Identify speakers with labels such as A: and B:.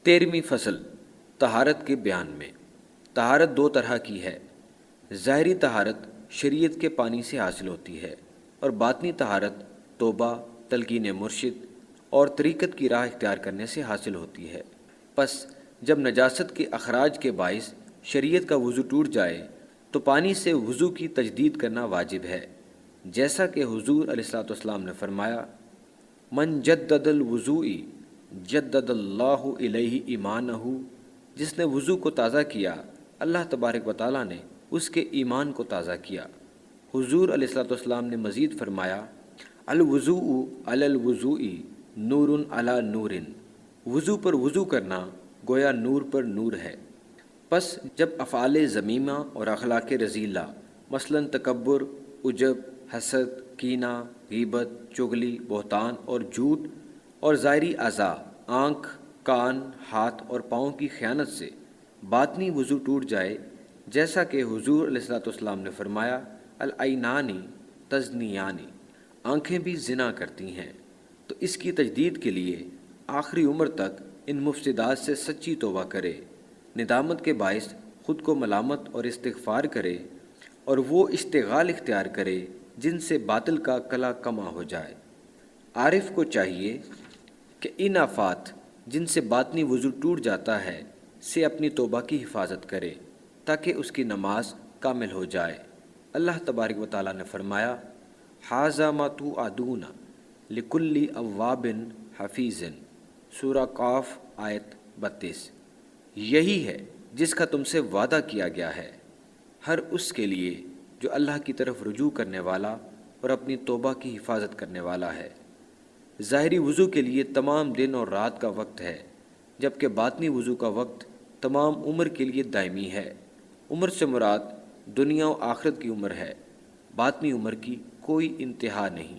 A: 13ویں فصل طہارت کے بیان میں۔ طہارت دو طرح کی ہے۔ ظاہری طہارت شریعت کے پانی سے حاصل ہوتی ہے اور باطنی طہارت توبہ، تلقین مرشد اور طریقت کی راہ اختیار کرنے سے حاصل ہوتی ہے۔ پس جب نجاست کے اخراج کے باعث شریعت کا وضو ٹوٹ جائے تو پانی سے وضو کی تجدید کرنا واجب ہے، جیسا کہ حضور علیہ الصلوۃ والسلام نے فرمایا: من جدد الوضوء جدد اللہ علیہ ایمانہ، جس نے وضو کو تازہ کیا اللہ تبارک و تعالیٰ نے اس کے ایمان کو تازہ کیا۔ حضور علیہ الصلوۃ والسلام نے مزید فرمایا: الوضوء علی الوضوء نور علی نور، وضو پر وضو کرنا گویا نور پر نور ہے۔ پس جب افعال ذمیمہ اور اخلاق رذیلہ مثلاً تکبر، عجب، حسد، کینہ، غیبت، چغلی، بہتان اور جھوٹ اور ظاہری اعضاء آنکھ، کان، ہاتھ اور پاؤں کی خیانت سے باطنی وضو ٹوٹ جائے، جیسا کہ حضور علیہ الصلوۃ والسلام نے فرمایا: العینان تزنیان، آنکھیں بھی زنا کرتی ہیں، تو اس کی تجدید کے لیے آخری عمر تک ان مفسدات سے سچی توبہ کرے، ندامت کے باعث خود کو ملامت اور استغفار کرے اور وہ اشتغال اختیار کرے جن سے باطل کا کلا کما ہو جائے۔ عارف کو چاہیے کہ ان آفات جن سے باطنی وضو ٹوٹ جاتا ہے سے اپنی توبہ کی حفاظت کرے تاکہ اس کی نماز کامل ہو جائے۔ اللہ تبارک و تعالیٰ نے فرمایا: ھذا ما توعدون لکل اواب حفیظ، سورہ قاف آیت 32۔ یہی ہے جس کا تم سے وعدہ کیا گیا ہے ہر اس کے لیے جو اللہ کی طرف رجوع کرنے والا اور اپنی توبہ کی حفاظت کرنے والا ہے۔ ظاہری وضو کے لیے تمام دن اور رات کا وقت ہے، جبکہ باطنی وضو کا وقت تمام عمر کے لیے دائمی ہے۔ عمر سے مراد دنیا و آخرت کی عمر ہے، باطنی عمر کی کوئی انتہا نہیں۔